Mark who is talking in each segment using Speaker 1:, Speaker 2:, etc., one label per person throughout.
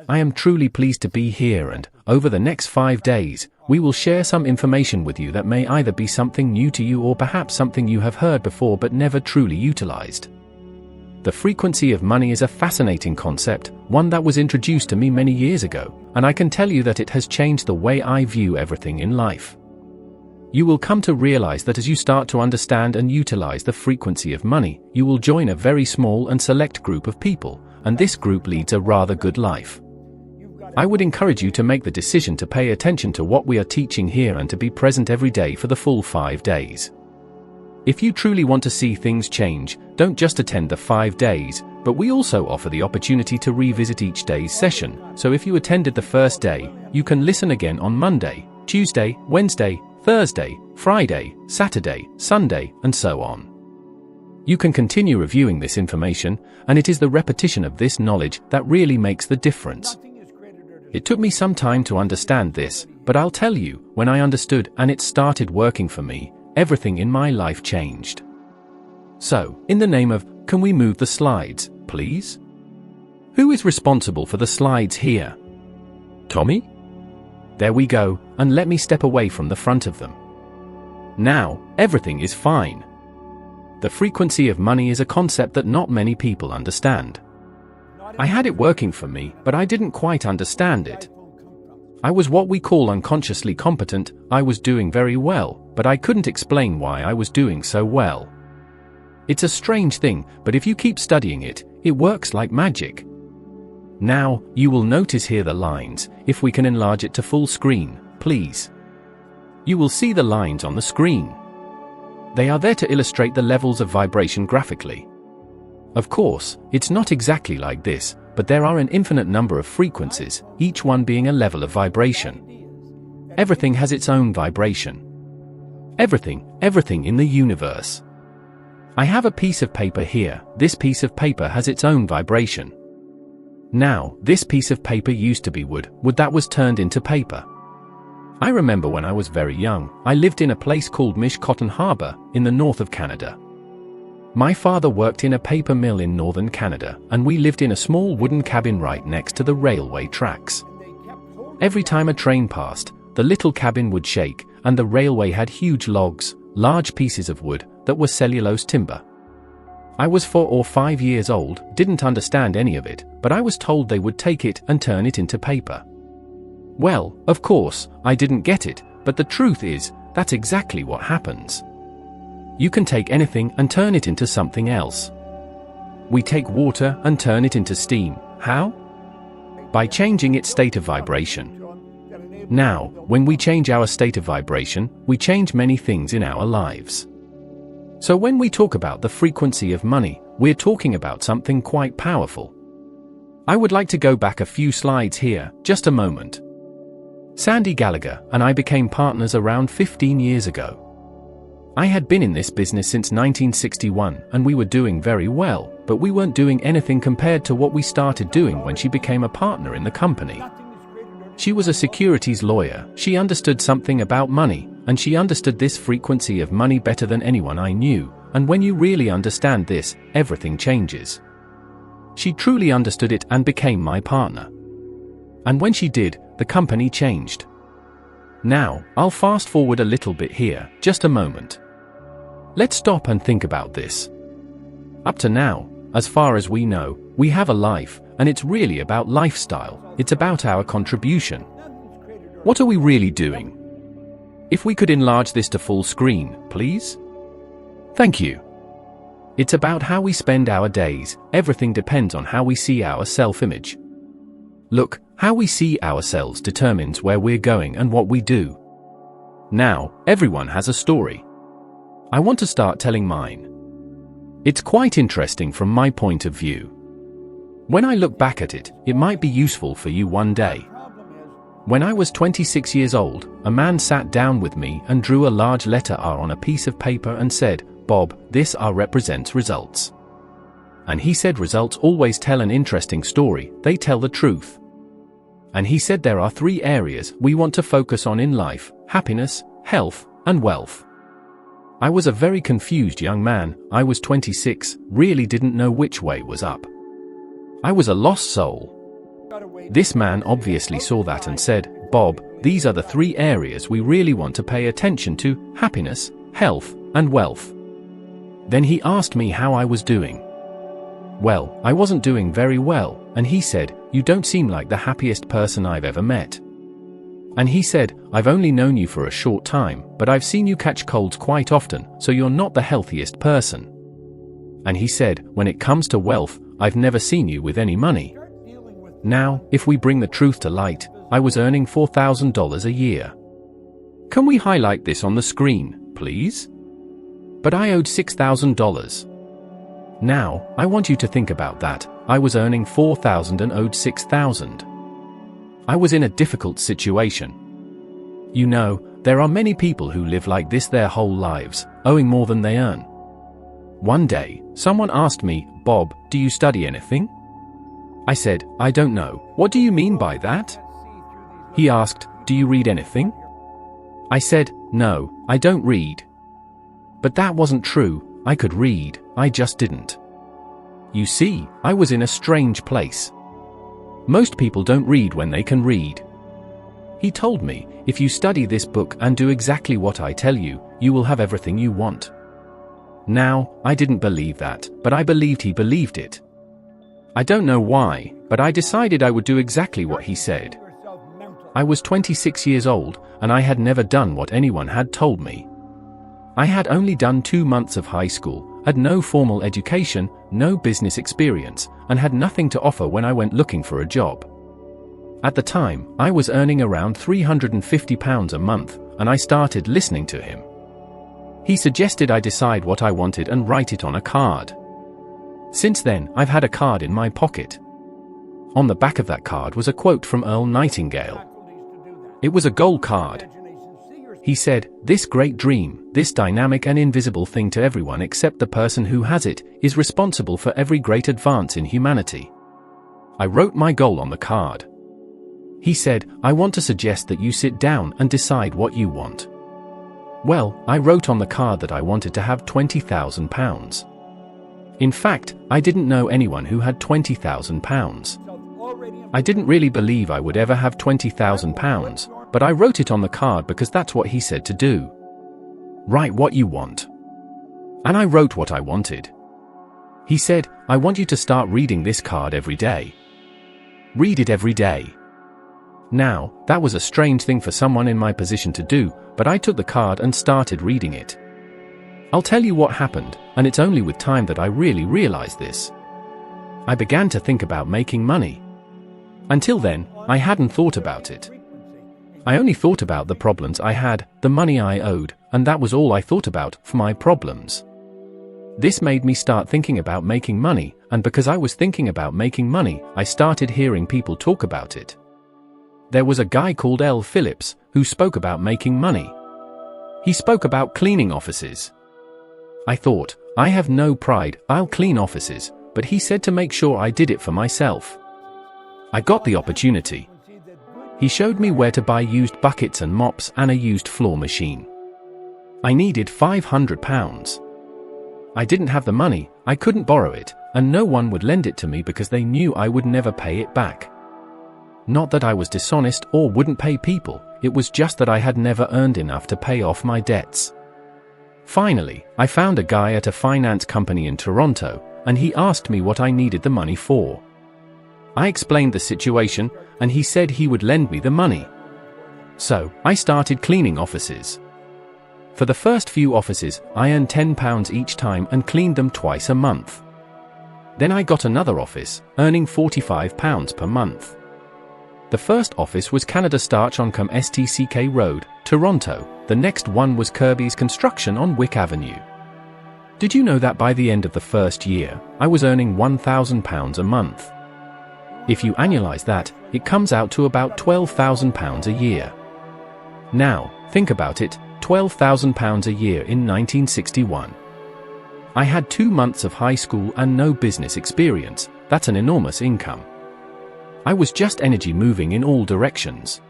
Speaker 1: I am truly pleased to be here, and over the next 5 days, we will share some information with you that may either be something new to you or perhaps something you have heard before but never truly utilized. The frequency of money is a fascinating concept, one that was introduced to me many years ago, and I can tell you that it has changed the way I view everything in life. You will come to realize that as you start to understand and utilize the frequency of money, you will join a very small and select group of people, and this group leads a rather good life. I would encourage you to make the decision to pay attention to what we are teaching here and to be present every day for the full 5 days. If you truly want to see things change, don't just attend the 5 days, but we also offer the opportunity to revisit each day's session, so if you attended the first day, you can listen again on Monday, Tuesday, Wednesday, Thursday, Friday, Saturday, Sunday, and so on. You can continue reviewing this information, and it is the repetition of this knowledge that really makes the difference. It took me some time to understand this, but I'll tell you, when I understood and it started working for me, everything in my life changed. So, in the name of, can we move the slides, please? Who is responsible for the slides here? Tommy? There we go, and let me step away from the front of them. Now, everything is fine. The frequency of money is a concept that not many people understand. I had it working for me, but I didn't quite understand it. I was what we call unconsciously competent. I was doing very well, but I couldn't explain why I was doing so well. It's a strange thing, but if you keep studying it, it works like magic. Now, you will notice here the lines. If we can enlarge it to full screen, please. You will see the lines on the screen. They are there to illustrate the levels of vibration graphically. Of course, it's not exactly like this, but there are an infinite number of frequencies, each one being a level of vibration. Everything has its own vibration. Everything in the universe. I have a piece of paper here. This piece of paper has its own vibration. Now, this piece of paper used to be wood that was turned into paper. I remember when I was very young, I lived in a place called Cotton Harbor, in the north of Canada. My father worked in a paper mill in northern Canada, and we lived in a small wooden cabin right next to the railway tracks. Every time a train passed, the little cabin would shake, and the railway had huge logs, large pieces of wood, that were cellulose timber. I was 4 or 5 years old, didn't understand any of it, but I was told they would take it and turn it into paper. Well, of course, I didn't get it, but the truth is, that's exactly what happens. You can take anything and turn it into something else. We take water and turn it into steam. How? By changing its state of vibration. Now, when we change our state of vibration, we change many things in our lives. So when we talk about the frequency of money, we're talking about something quite powerful. I would like to go back a few slides here, just a moment. Sandy Gallagher and I became partners around 15 years ago. I had been in this business since 1961 and we were doing very well, but we weren't doing anything compared to what we started doing when she became a partner in the company. She was a securities lawyer, she understood something about money, and she understood this frequency of money better than anyone I knew, and when you really understand this, everything changes. She truly understood it and became my partner. And when she did, the company changed. Now, I'll fast forward a little bit here, just a moment. Let's stop and think about this. Up to now, as far as we know, we have a life, and it's really about lifestyle, it's about our contribution. What are we really doing? If we could enlarge this to full screen, please? Thank you. It's about how we spend our days. Everything depends on how we see our self-image. Look, how we see ourselves determines where we're going and what we do. Now, everyone has a story. I want to start telling mine. It's quite interesting from my point of view. When I look back at it, it might be useful for you one day. When I was 26 years old, a man sat down with me and drew a large letter R on a piece of paper and said, "Bob, this R represents results." And he said results always tell an interesting story, they tell the truth. And he said there are 3 areas we want to focus on in life: happiness, health, and wealth. I was a very confused young man. I was 26, really didn't know which way was up. I was a lost soul. This man obviously saw that and said, "Bob, these are the 3 areas we really want to pay attention to: happiness, health, and wealth." Then he asked me how I was doing. Well, I wasn't doing very well, and he said, "You don't seem like the happiest person I've ever met." And he said, "I've only known you for a short time, but I've seen you catch colds quite often, so you're not the healthiest person." And he said, "When it comes to wealth, I've never seen you with any money." Now, if we bring the truth to light, I was earning $4,000 a year. Can we highlight this on the screen, please? But I owed $6,000. Now, I want you to think about that. I was earning $4,000 and owed $6,000. I was in a difficult situation. You know, there are many people who live like this their whole lives, owing more than they earn. One day, someone asked me, "Bob, do you study anything?" I said, "I don't know. What do you mean by that?" He asked, "Do you read anything?" I said, "No, I don't read." But that wasn't true. I could read, I just didn't. You see, I was in a strange place. Most people don't read when they can read. He told me, "If you study this book and do exactly what I tell you, you will have everything you want." Now, I didn't believe that, but I believed he believed it. I don't know why, but I decided I would do exactly what he said. I was 26 years old, and I had never done what anyone had told me. I had only done 2 months of high school, had no formal education, no business experience, and had nothing to offer when I went looking for a job. At the time, I was earning around £350 a month, and I started listening to him. He suggested I decide what I wanted and write it on a card. Since then, I've had a card in my pocket. On the back of that card was a quote from Earl Nightingale. It was a gold card. He said, "This great dream, this dynamic and invisible thing to everyone except the person who has it, is responsible for every great advance in humanity." I wrote my goal on the card. He said, "I want to suggest that you sit down and decide what you want." Well, I wrote on the card that I wanted to have £20,000. In fact, I didn't know anyone who had £20,000. I didn't really believe I would ever have £20,000, but I wrote it on the card because that's what he said to do. Write what you want. And I wrote what I wanted. He said, "I want you to start reading this card every day. Read it every day." Now, that was a strange thing for someone in my position to do, but I took the card and started reading it. I'll tell you what happened, and it's only with time that I really realized this. I began to think about making money. Until then, I hadn't thought about it. I only thought about the problems I had, the money I owed, and that was all I thought about for my problems. This made me start thinking about making money, and because I was thinking about making money, I started hearing people talk about it. There was a guy called L. Phillips, who spoke about making money. He spoke about cleaning offices. I thought, I have no pride, I'll clean offices, but he said to make sure I did it for myself. I got the opportunity. He showed me where to buy used buckets and mops and a used floor machine. I needed £500. I didn't have the money, I couldn't borrow it, and no one would lend it to me because they knew I would never pay it back. Not that I was dishonest or wouldn't pay people, it was just that I had never earned enough to pay off my debts. Finally, I found a guy at a finance company in Toronto, and he asked me what I needed the money for. I explained the situation, and he said he would lend me the money. So, I started cleaning offices. For the first few offices, I earned £10 each time and cleaned them twice a month. Then I got another office, earning £45 per month. The first office was Canada Starch on STCK Road, Toronto. The next one was Kirby's Construction on Wick Avenue. Did you know that by the end of the first year, I was earning £1,000 a month? If you annualize that, it comes out to about £12,000 a year. Now, think about it, £12,000 a year in 1961. I had 2 months of high school and no business experience. That's an enormous income. I was just energy moving in all directions.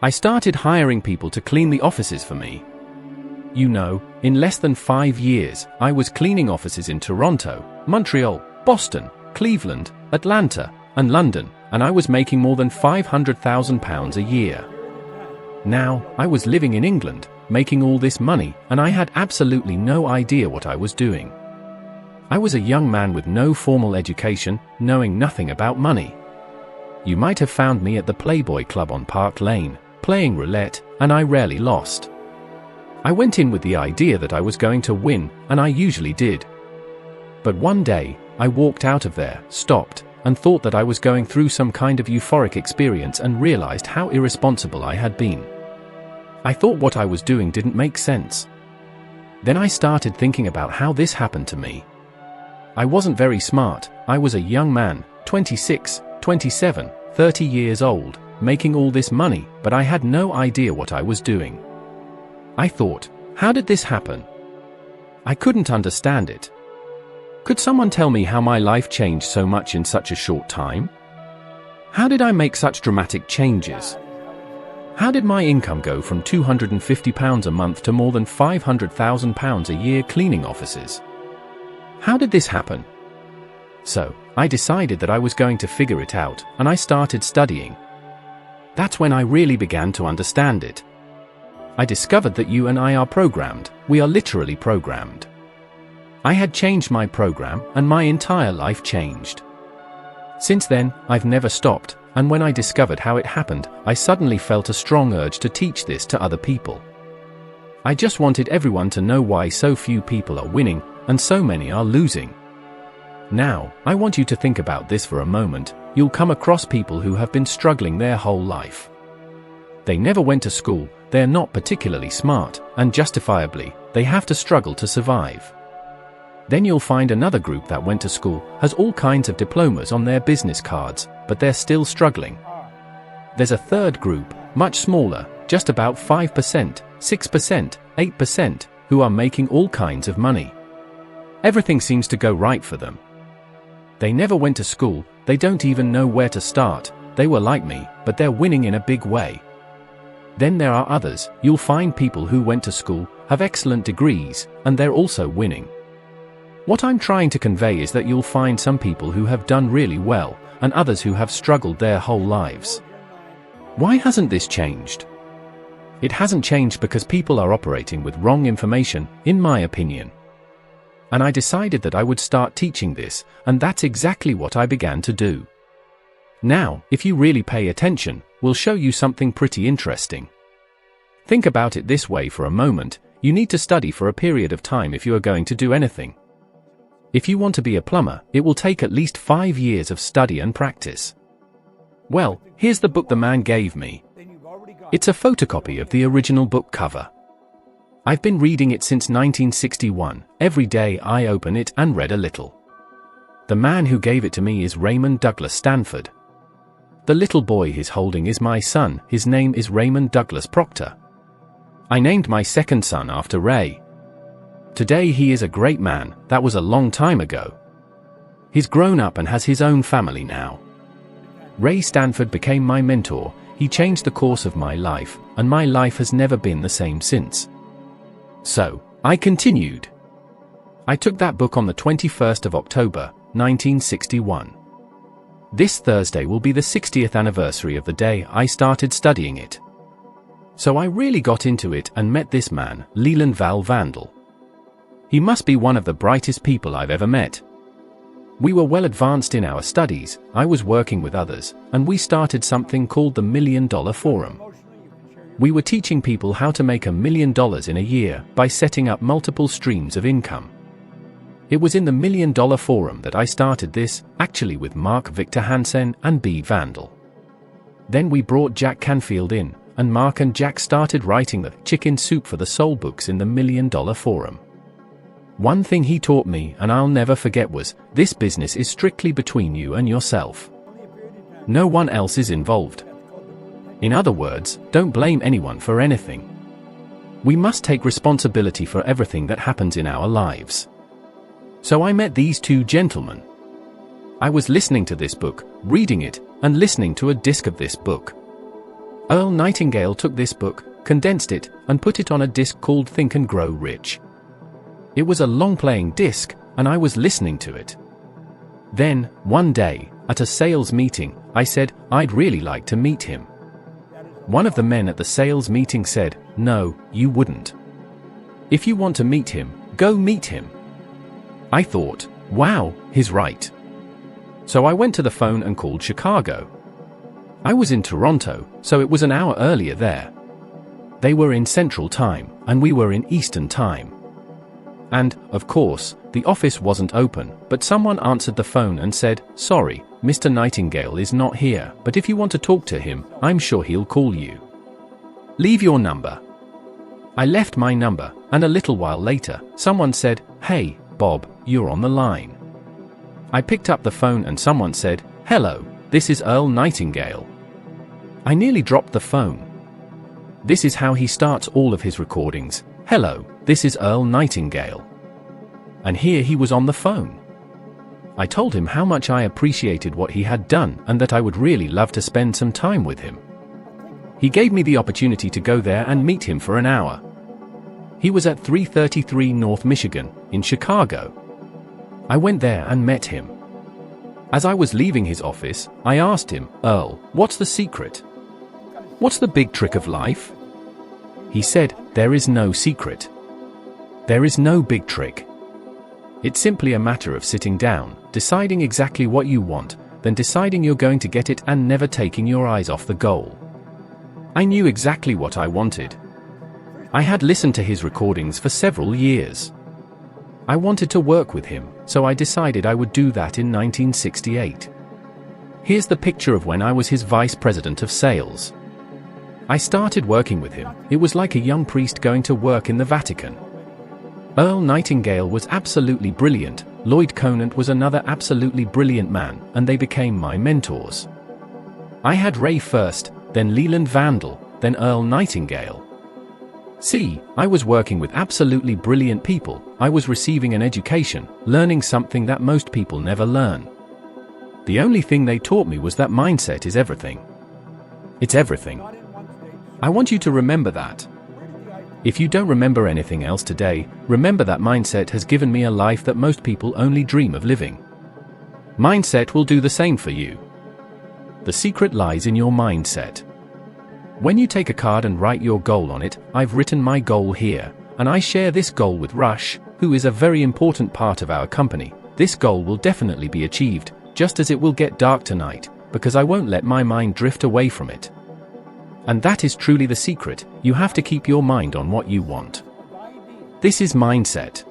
Speaker 1: I started hiring people to clean the offices for me. You know, in less than 5 years, I was cleaning offices in Toronto, Montreal, Boston, Cleveland, Atlanta, and London, and I was making more than £500,000 a year. Now, I was living in England, making all this money, and I had absolutely no idea what I was doing. I was a young man with no formal education, knowing nothing about money. You might have found me at the Playboy Club on Park Lane, playing roulette, and I rarely lost. I went in with the idea that I was going to win, and I usually did. But one day, I walked out of there, stopped, and thought that I was going through some kind of euphoric experience and realized how irresponsible I had been. I thought what I was doing didn't make sense. Then I started thinking about how this happened to me. I wasn't very smart. I was a young man, 26, 27, 30 years old, making all this money, but I had no idea what I was doing. I thought, how did this happen? I couldn't understand it. Could someone tell me how my life changed so much in such a short time? How did I make such dramatic changes? How did my income go from £250 a month to more than £500,000 a year cleaning offices? How did this happen? So, I decided that I was going to figure it out, and I started studying. That's when I really began to understand it. I discovered that you and I are programmed. We are literally programmed. I had changed my program, and my entire life changed. Since then, I've never stopped, and when I discovered how it happened, I suddenly felt a strong urge to teach this to other people. I just wanted everyone to know why so few people are winning, and so many are losing. Now, I want you to think about this for a moment. You'll come across people who have been struggling their whole life. They never went to school, they're not particularly smart, and justifiably, they have to struggle to survive. Then you'll find another group that went to school, has all kinds of diplomas on their business cards, but they're still struggling. There's a third group, much smaller, just about 5%, 6%, 8%, who are making all kinds of money. Everything seems to go right for them. They never went to school, they don't even know where to start. They were like me, but they're winning in a big way. Then there are others. You'll find people who went to school, have excellent degrees, and they're also winning. What I'm trying to convey is that you'll find some people who have done really well, and others who have struggled their whole lives. Why hasn't this changed? It hasn't changed because people are operating with wrong information, in my opinion. And I decided that I would start teaching this, and that's exactly what I began to do. Now, if you really pay attention, we'll show you something pretty interesting. Think about it this way for a moment. You need to study for a period of time if you are going to do anything. If you want to be a plumber, it will take at least 5 years of study and practice. Well, here's the book the man gave me. It's a photocopy of the original book cover. I've been reading it since 1961. Every day I open it and read a little. The man who gave it to me is Raymond Douglas Stanford. The little boy he's holding is my son. His name is Raymond Douglas Proctor. I named my second son after Ray. Today he is a great man. That was a long time ago. He's grown up and has his own family now. Ray Stanford became my mentor. He changed the course of my life, and my life has never been the same since. So, I continued. I took that book on the 21st of October, 1961. This Thursday will be the 60th anniversary of the day I started studying it. So I really got into it and met this man, Leland Val Vandal. He must be one of the brightest people I've ever met. We were well advanced in our studies. I was working with others, and we started something called the $1 Million Forum. We were teaching people how to make $1 million in a year by setting up multiple streams of income. It was in the $1 Million Forum that I started this, actually with Mark Victor Hansen and B. Vandal. Then we brought Jack Canfield in, and Mark and Jack started writing the Chicken Soup for the Soul books in the $1 Million Forum. One thing he taught me, and I'll never forget, was, this business is strictly between you and yourself. No one else is involved. In other words, don't blame anyone for anything. We must take responsibility for everything that happens in our lives. So I met these two gentlemen. I was listening to this book, reading it, and listening to a disc of this book. Earl Nightingale took this book, condensed it, and put it on a disc called Think and Grow Rich. It was a long-playing disc, and I was listening to it. Then, one day, At a sales meeting, I said, I'd really like to meet him. One of the men at the sales meeting said, no, you wouldn't. If you want to meet him, go meet him. I thought, wow, he's right. So I went to the phone and called Chicago. I was in Toronto, so it was an hour earlier there. They were in Central Time, and we were in Eastern Time. And, of course, the office wasn't open, but someone answered the phone and said, sorry, Mr. Nightingale is not here, but if you want to talk to him, I'm sure he'll call you. Leave your number. I left my number, and a little while later, someone said, hey, Bob, you're on the line. I picked up the phone and someone said, hello, this is Earl Nightingale. I nearly dropped the phone. This is how he starts all of his recordings. Hello, this is Earl Nightingale. And here he was on the phone. I told him how much I appreciated what he had done and that I would really love to spend some time with him. He gave me the opportunity to go there and meet him for an hour. He was at 333 North Michigan, in Chicago. I went there and met him. As I was leaving his office, I asked him, Earl, what's the secret? What's the big trick of life? He said, there is no secret. There is no big trick. It's simply a matter of sitting down, deciding exactly what you want, then deciding you're going to get it and never taking your eyes off the goal. I knew exactly what I wanted. I had listened to his recordings for several years. I wanted to work with him, so I decided I would do that in 1968. Here's the picture of when I was his vice president of sales. I started working with him. It was like a young priest going to work in the Vatican. Earl Nightingale was absolutely brilliant, Lloyd Conant was another absolutely brilliant man, and they became my mentors. I had Ray first, then Leland Vandal, then Earl Nightingale. See, I was working with absolutely brilliant people, I was receiving an education, learning something that most people never learn. The only thing they taught me was that mindset is everything. It's everything. I want you to remember that. If you don't remember anything else today, remember that mindset has given me a life that most people only dream of living. Mindset will do the same for you. The secret lies in your mindset. When you take a card and write your goal on it, I've written my goal here, and I share this goal with Rush, who is a very important part of our company. This goal will definitely be achieved, just as it will get dark tonight, because I won't let my mind drift away from it. And that is truly the secret, you have to keep your mind on what you want. This is mindset.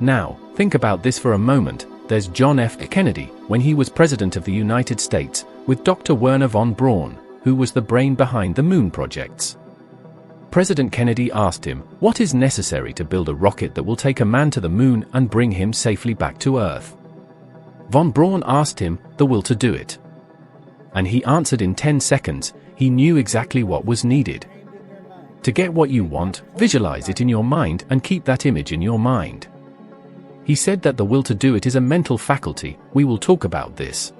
Speaker 1: Now, think about this for a moment. There's John F. Kennedy, when he was President of the United States, with Dr. Wernher von Braun, who was the brain behind the moon projects. President Kennedy asked him, what is necessary to build a rocket that will take a man to the moon and bring him safely back to Earth? Von Braun asked him, the will to do it. And he answered in 10 seconds, he knew exactly what was needed. To get what you want, visualize it in your mind and keep that image in your mind. He said that the will to do it is a mental faculty, we will talk about this.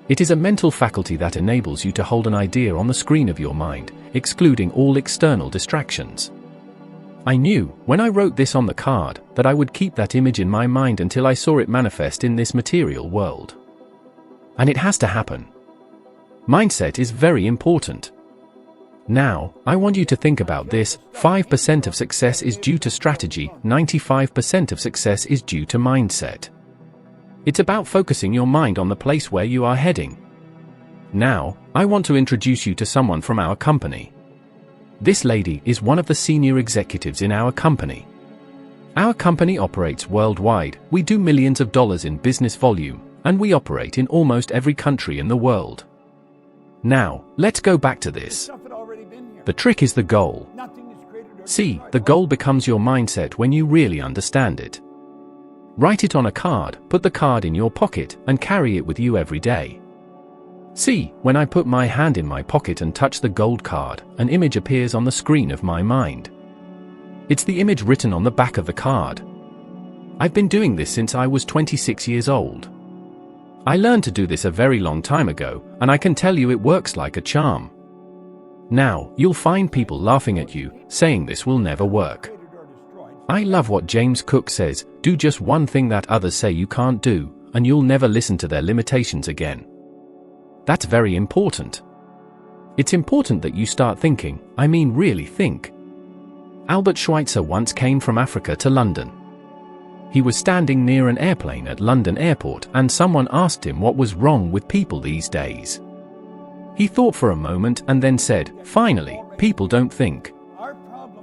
Speaker 1: It is a mental faculty that enables you to hold an idea on the screen of your mind, excluding all external distractions. I knew, when I wrote this on the card, that I would keep that image in my mind until I saw it manifest in this material world. And it has to happen. Mindset is very important. Now, I want you to think about this, 5% of success is due to strategy, 95% of success is due to mindset. It's about focusing your mind on the place where you are heading. Now, I want to introduce you to someone from our company. This lady is one of the senior executives in our company. Our company operates worldwide, we do millions of dollars in business volume, and we operate in almost every country in the world. Now, let's go back to this. The trick is the goal. See, the goal becomes your mindset when you really understand it. Write it on a card, put the card in your pocket, and carry it with you every day. See, when I put my hand in my pocket and touch the gold card, an image appears on the screen of my mind. It's the image written on the back of the card. I've been doing this since I was 26 years old. I learned to do this a very long time ago, and I can tell you it works like a charm. Now, you'll find people laughing at you, saying this will never work. I love what James Cook says, do just one thing that others say you can't do, and you'll never listen to their limitations again. That's very important. It's important that you start thinking, I mean really think. Albert Schweitzer once came from Africa to London. He was standing near an airplane at London Airport and someone asked him what was wrong with people these days. He thought for a moment and then said, "Finally, people don't think."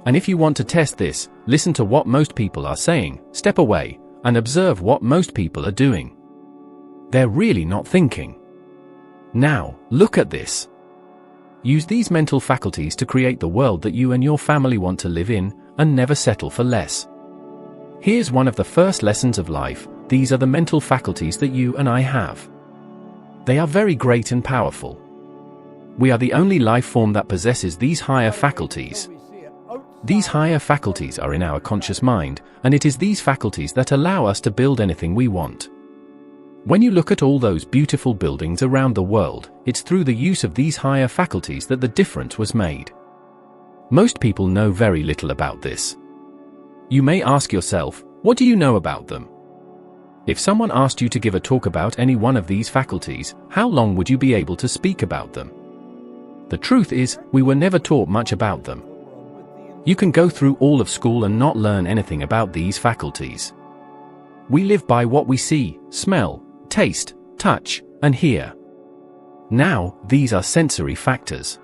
Speaker 1: And if you want to test this, listen to what most people are saying, step away, and observe what most people are doing. They're really not thinking. Now, look at this. Use these mental faculties to create the world that you and your family want to live in, and never settle for less. Here's one of the first lessons of life. These are the mental faculties that you and I have. They are very great and powerful. We are the only life form that possesses these higher faculties. These higher faculties are in our conscious mind, and it is these faculties that allow us to build anything we want. When you look at all those beautiful buildings around the world, it's through the use of these higher faculties that the difference was made. Most people know very little about this. You may ask yourself, what do you know about them? If someone asked you to give a talk about any one of these faculties, how long would you be able to speak about them? The truth is, we were never taught much about them. You can go through all of school and not learn anything about these faculties. We live by what we see, smell, taste, touch, and hear. Now, these are sensory factors.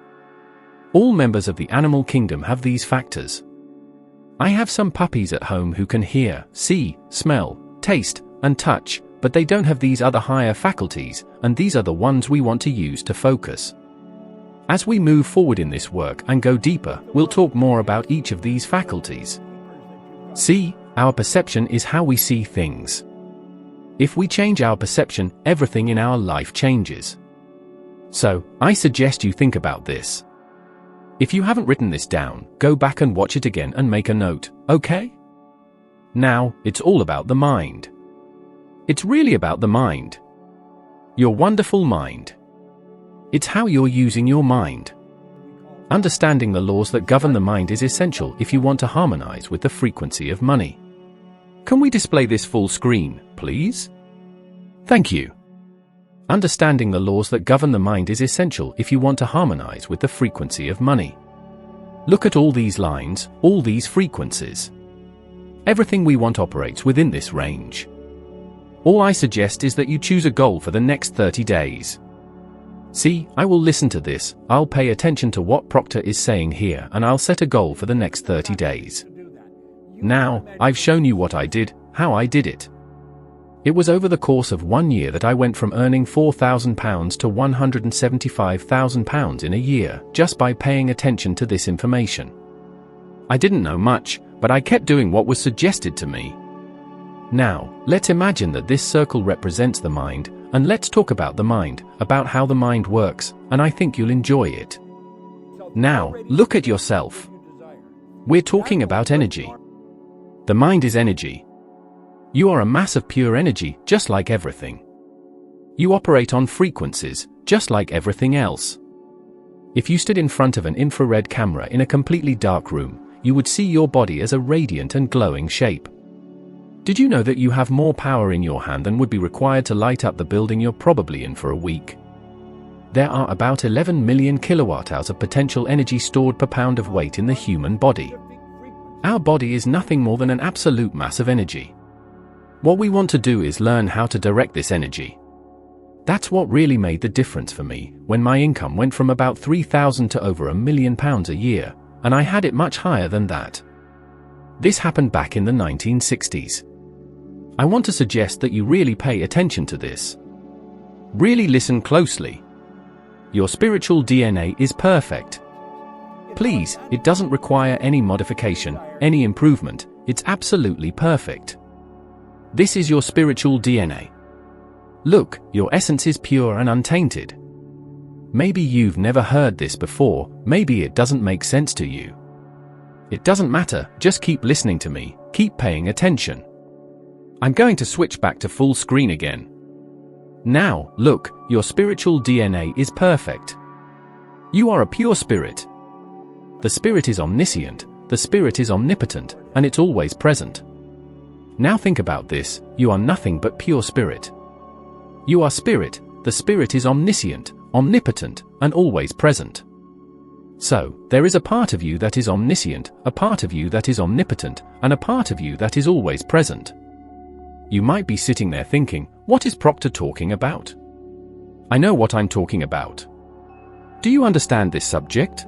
Speaker 1: All members of the animal kingdom have these factors. I have some puppies at home who can hear, see, smell, taste, and touch, but they don't have these other higher faculties, and these are the ones we want to use to focus. As we move forward in this work and go deeper, we'll talk more about each of these faculties. See, our perception is how we see things. If we change our perception, everything in our life changes. So, I suggest you think about this. If you haven't written this down, go back and watch it again and make a note, okay? Now, it's all about the mind. It's really about the mind. Your wonderful mind. It's how you're using your mind. Understanding the laws that govern the mind is essential if you want to harmonize with the frequency of money. Can we display this full screen, please? Thank you. Understanding the laws that govern the mind is essential if you want to harmonize with the frequency of money. Look at all these lines, all these frequencies. Everything we want operates within this range. All I suggest is that you choose a goal for the next 30 days. See, I will listen to this, I'll pay attention to what Proctor is saying here, and I'll set a goal for the next 30 days. Now, I've shown you what I did, how I did it. It was over the course of 1 year that I went from earning £4,000 to £175,000 in a year, just by paying attention to this information. I didn't know much, but I kept doing what was suggested to me. Now, let's imagine that this circle represents the mind, and let's talk about the mind, about how the mind works, and I think you'll enjoy it. Now, look at yourself. We're talking about energy. The mind is energy. You are a mass of pure energy, just like everything. You operate on frequencies, just like everything else. If you stood in front of an infrared camera in a completely dark room, you would see your body as a radiant and glowing shape. Did you know that you have more power in your hand than would be required to light up the building you're probably in for a week? There are about 11 million kilowatt-hours of potential energy stored per pound of weight in the human body. Our body is nothing more than an absolute mass of energy. What we want to do is learn how to direct this energy. That's what really made the difference for me, when my income went from about £3,000 to over £1 million a year, and I had it much higher than that. This happened back in the 1960s. I want to suggest that you really pay attention to this. Really listen closely. Your spiritual DNA is perfect. Please, it doesn't require any modification, any improvement, it's absolutely perfect. This is your spiritual DNA. Look, your essence is pure and untainted. Maybe you've never heard this before, maybe it doesn't make sense to you. It doesn't matter, just keep listening to me, keep paying attention. I'm going to switch back to full screen again. Now, look, your spiritual DNA is perfect. You are a pure spirit. The spirit is omniscient, the spirit is omnipotent, and it's always present. Now think about this, you are nothing but pure spirit. You are spirit. The spirit is omniscient, omnipotent, and always present. So, there is a part of you that is omniscient, a part of you that is omnipotent, and a part of you that is always present. You might be sitting there thinking, what is Proctor talking about? I know what I'm talking about. Do you understand this subject?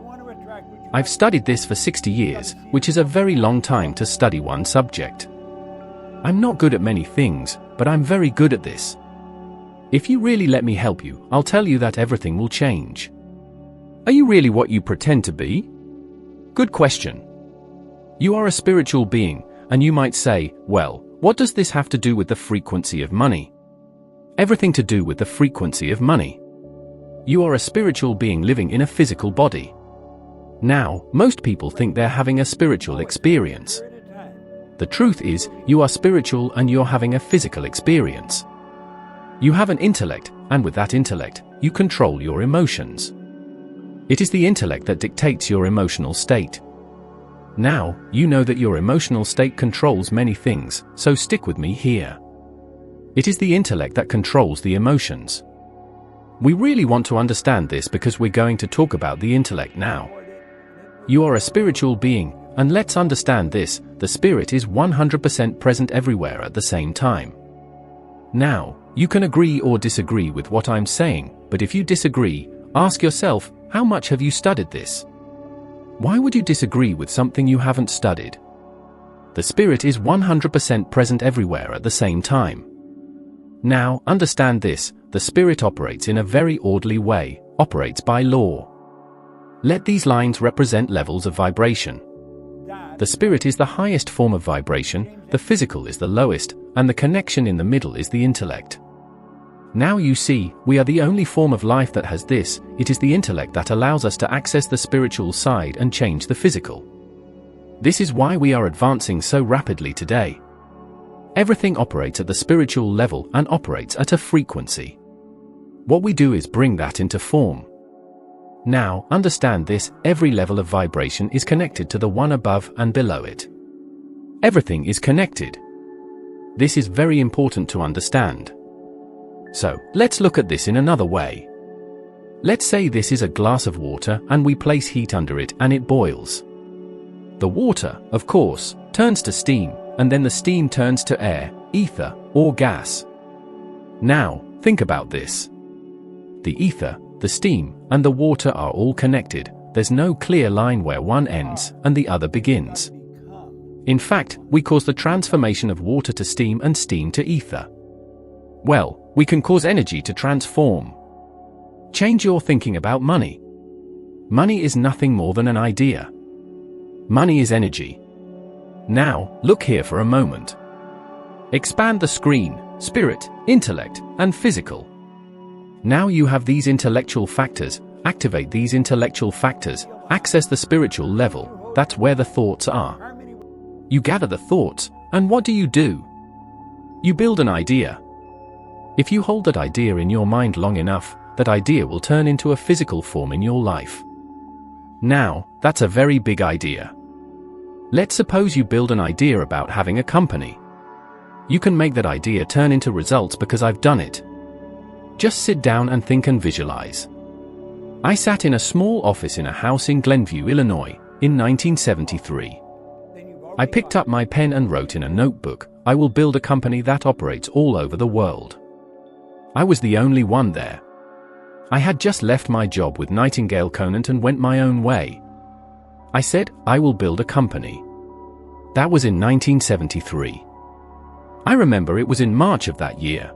Speaker 1: I've studied this for 60 years, which is a very long time to study one subject. I'm not good at many things, but I'm very good at this. If you really let me help you, I'll tell you that everything will change. Are you really what you pretend to be? Good question. You are a spiritual being, and you might say, well, what does this have to do with the frequency of money? Everything to do with the frequency of money. You are a spiritual being living in a physical body. Now, most people think they're having a spiritual experience. The truth is, you are spiritual and you're having a physical experience. You have an intellect, and with that intellect, you control your emotions. It is the intellect that dictates your emotional state. Now, you know that your emotional state controls many things, so stick with me here. It is the intellect that controls the emotions. We really want to understand this because we're going to talk about the intellect now. You are a spiritual being, and let's understand this, the spirit is 100% present everywhere at the same time. Now, you can agree or disagree with what I'm saying, but if you disagree, ask yourself, how much have you studied this? Why would you disagree with something you haven't studied? The spirit is 100% present everywhere at the same time. Now, understand this, the spirit operates in a very orderly way, operates by law. Let these lines represent levels of vibration. The spirit is the highest form of vibration, the physical is the lowest, and the connection in the middle is the intellect. Now you see, we are the only form of life that has this, it is the intellect that allows us to access the spiritual side and change the physical. This is why we are advancing so rapidly today. Everything operates at the spiritual level and operates at a frequency. What we do is bring that into form. Now, understand this, every level of vibration is connected to the one above and below it. Everything is connected. This is very important to understand. So, let's look at this in another way. Let's say this is a glass of water and we place heat under it and it boils. The water, of course, turns to steam, and then the steam turns to air, ether, or gas. Now, think about this. The ether, the steam, and the water are all connected. There's no clear line where one ends and the other begins. In fact, we cause the transformation of water to steam and steam to ether. Well, we can cause energy to transform. Change your thinking about money. Money is nothing more than an idea. Money is energy. Now, look here for a moment. Expand the screen, spirit, intellect, and physical. Now you have these intellectual factors, activate these intellectual factors, access the spiritual level, that's where the thoughts are. You gather the thoughts, and what do? You build an idea. If you hold that idea in your mind long enough, that idea will turn into a physical form in your life. Now, that's a very big idea. Let's suppose you build an idea about having a company. You can make that idea turn into results because I've done it. Just sit down and think and visualize. I sat in a small office in a house in Glenview, Illinois, in 1973. I picked up my pen and wrote in a notebook, I will build a company that operates all over the world. I was the only one there. I had just left my job with Nightingale Conant and went my own way. I said, I will build a company. That was in 1973. I remember it was in March of that year.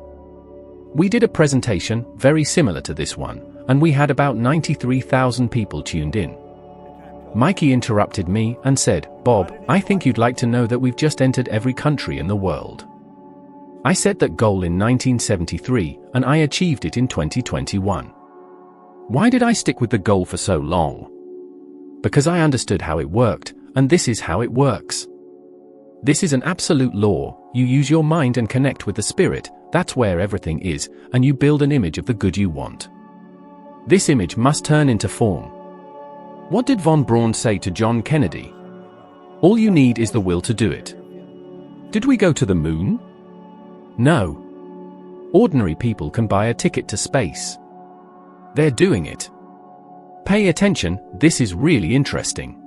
Speaker 1: We did a presentation, very similar to this one, and we had about 93,000 people tuned in. Mikey interrupted me and said, Bob, I think you'd like to know that we've just entered every country in the world. I set that goal in 1973, and I achieved it in 2021. Why did I stick with the goal for so long? Because I understood how it worked, and this is how it works. This is an absolute law. You use your mind and connect with the spirit, that's where everything is, and you build an image of the good you want. This image must turn into form. What did von Braun say to John Kennedy? All you need is the will to do it. Did we go to the moon? No. Ordinary people can buy a ticket to space. They're doing it. Pay attention, this is really interesting.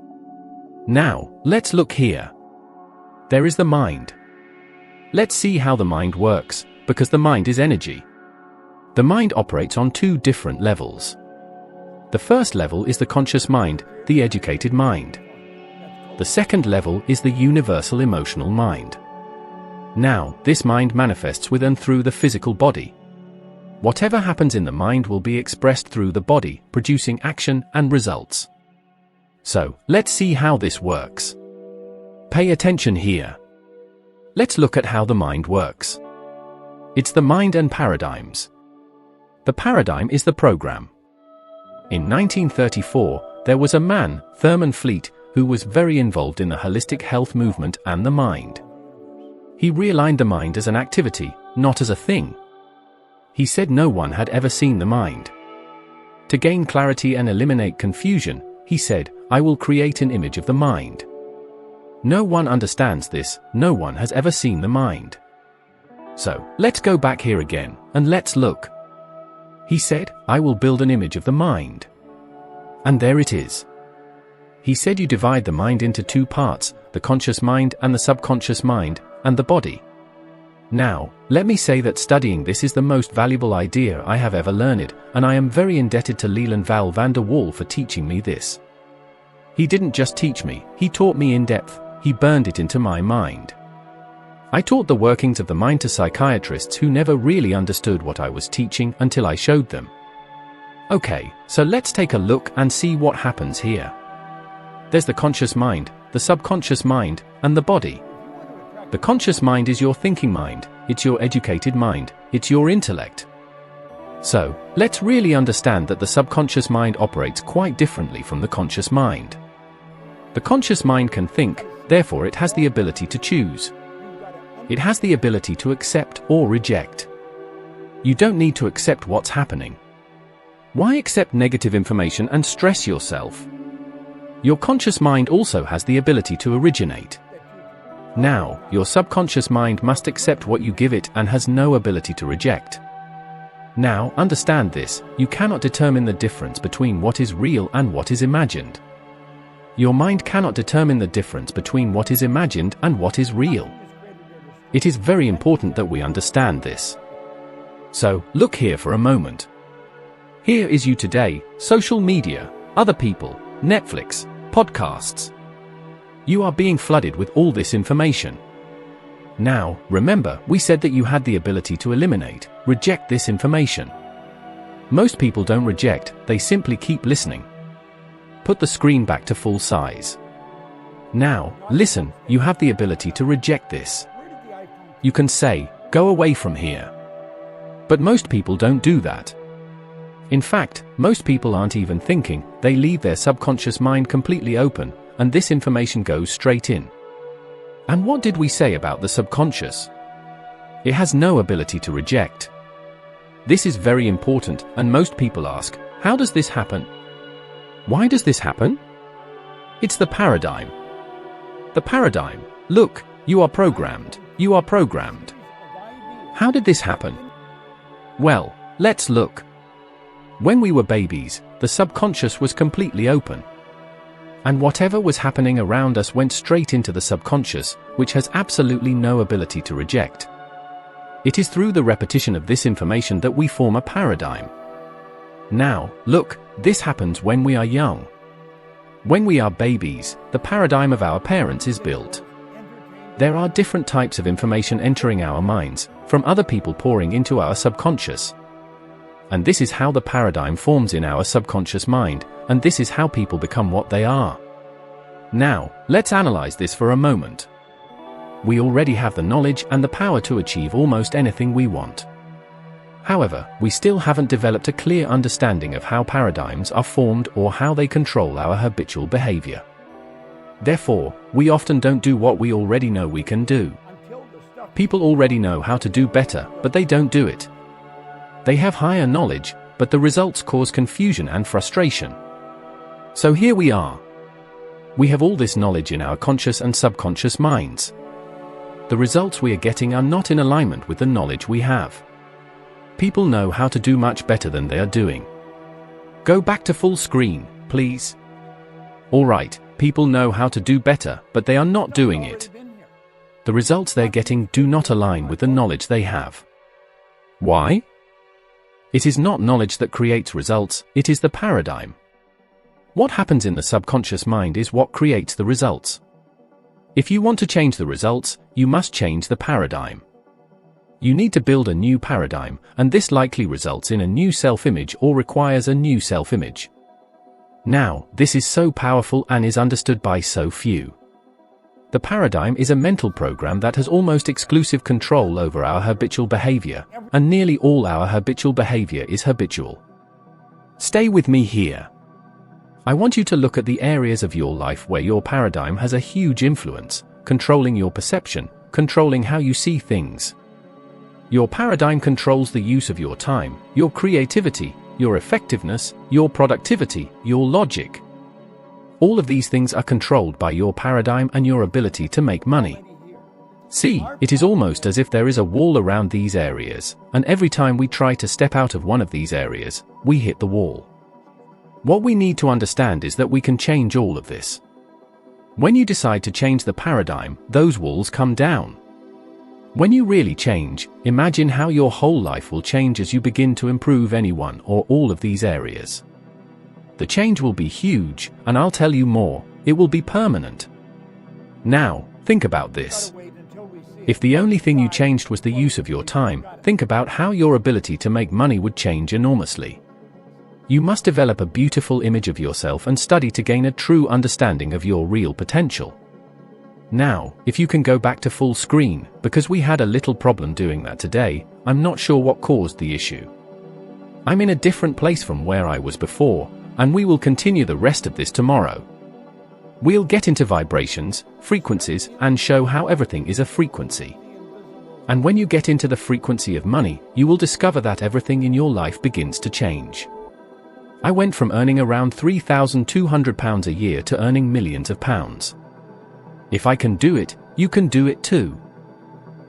Speaker 1: Now, let's look here. There is the mind. Let's see how the mind works, because the mind is energy. The mind operates on two different levels. The first level is the conscious mind, the educated mind. The second level is the universal emotional mind. Now, this mind manifests with and through the physical body. Whatever happens in the mind will be expressed through the body, producing action and results. So, let's see how this works. Pay attention here. Let's look at how the mind works. It's the mind and paradigms. The paradigm is the program. In 1934, there was a man, Thurman Fleet, who was very involved in the holistic health movement and the mind. He realigned the mind as an activity, not as a thing. He said no one had ever seen the mind. To gain clarity and eliminate confusion, he said, I will create an image of the mind. No one understands this, no one has ever seen the mind. So, let's go back here again, and let's look. He said, I will build an image of the mind. And there it is. He said you divide the mind into two parts, the conscious mind and the subconscious mind, and the body. Now, let me say that studying this is the most valuable idea I have ever learned, and I am very indebted to Leland Val van der Waal for teaching me this. He didn't just teach me, he taught me in depth, he burned it into my mind. I taught the workings of the mind to psychiatrists who never really understood what I was teaching until I showed them. Okay, so let's take a look and see what happens here. There's the conscious mind, the subconscious mind, and the body. The conscious mind is your thinking mind, it's your educated mind, it's your intellect. So, let's really understand that the subconscious mind operates quite differently from the conscious mind. The conscious mind can think, therefore it has the ability to choose. It has the ability to accept or reject. You don't need to accept what's happening. Why accept negative information and stress yourself? Your conscious mind also has the ability to originate. Now, your subconscious mind must accept what you give it and has no ability to reject. Now, understand this, you cannot determine the difference between what is real and what is imagined. Your mind cannot determine the difference between what is imagined and what is real. It is very important that we understand this. So, look here for a moment. Here is you today, social media, other people, Netflix, podcasts. You are being flooded with all this information. Now, remember, we said that you had the ability to eliminate, reject this information. Most people don't reject, they simply keep listening. Put the screen back to full size. Now, listen, you have the ability to reject this. You can say, go away from here. But most people don't do that. In fact, most people aren't even thinking, they leave their subconscious mind completely open, and this information goes straight in. And what did we say about the subconscious? It has no ability to reject. This is very important, and most people ask, how does this happen? Why does this happen? It's the paradigm. The paradigm. Look, you are programmed. You are programmed. How did this happen? Well, let's look. When we were babies, the subconscious was completely open. And whatever was happening around us went straight into the subconscious, which has absolutely no ability to reject. It is through the repetition of this information that we form a paradigm. Now, look, this happens when we are young. When we are babies, the paradigm of our parents is built. There are different types of information entering our minds, from other people pouring into our subconscious. And this is how the paradigm forms in our subconscious mind, and this is how people become what they are. Now, let's analyze this for a moment. We already have the knowledge and the power to achieve almost anything we want. However, we still haven't developed a clear understanding of how paradigms are formed or how they control our habitual behavior. Therefore, we often don't do what we already know we can do. People already know how to do better, but they don't do it. They have higher knowledge, but the results cause confusion and frustration. So here we are. We have all this knowledge in our conscious and subconscious minds. The results we are getting are not in alignment with the knowledge we have. People know how to do much better than they are doing. Go back to full screen, please. Alright, people know how to do better, but they are not doing it. The results they're getting do not align with the knowledge they have. Why? It is not knowledge that creates results, it is the paradigm. What happens in the subconscious mind is what creates the results. If you want to change the results, you must change the paradigm. You need to build a new paradigm, and this likely results in a new self-image or requires a new self-image. Now, this is so powerful and is understood by so few. The paradigm is a mental program that has almost exclusive control over our habitual behavior, and nearly all our habitual behavior is habitual. Stay with me here. I want you to look at the areas of your life where your paradigm has a huge influence, controlling your perception, controlling how you see things. Your paradigm controls the use of your time, your creativity, your effectiveness, your productivity, your logic. All of these things are controlled by your paradigm and your ability to make money. See, it is almost as if there is a wall around these areas, and every time we try to step out of one of these areas, we hit the wall. What we need to understand is that we can change all of this. When you decide to change the paradigm, those walls come down. When you really change, imagine how your whole life will change as you begin to improve any one or all of these areas. The change will be huge, and I'll tell you more, it will be permanent. Now, think about this. If the only thing you changed was the use of your time, think about how your ability to make money would change enormously. You must develop a beautiful image of yourself and study to gain a true understanding of your real potential. Now, if you can go back to full screen, because we had a little problem doing that today, I'm not sure what caused the issue. I'm in a different place from where I was before, and we will continue the rest of this tomorrow. We'll get into vibrations, frequencies, and show how everything is a frequency. And when you get into the frequency of money, you will discover that everything in your life begins to change. I went from earning around £3,200 a year to earning millions of pounds. If I can do it, you can do it too.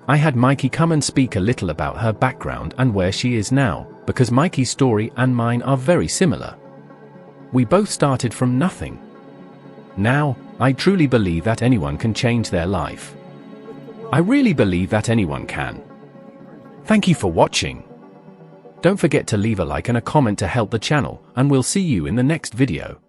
Speaker 1: I had Mikey come and speak a little about her background and where she is now, because Mikey's story and mine are very similar. We both started from nothing. Now, I truly believe that anyone can change their life. I really believe that anyone can. Thank you for watching. Don't forget to leave a like and a comment to help the channel, and we'll see you in the next video.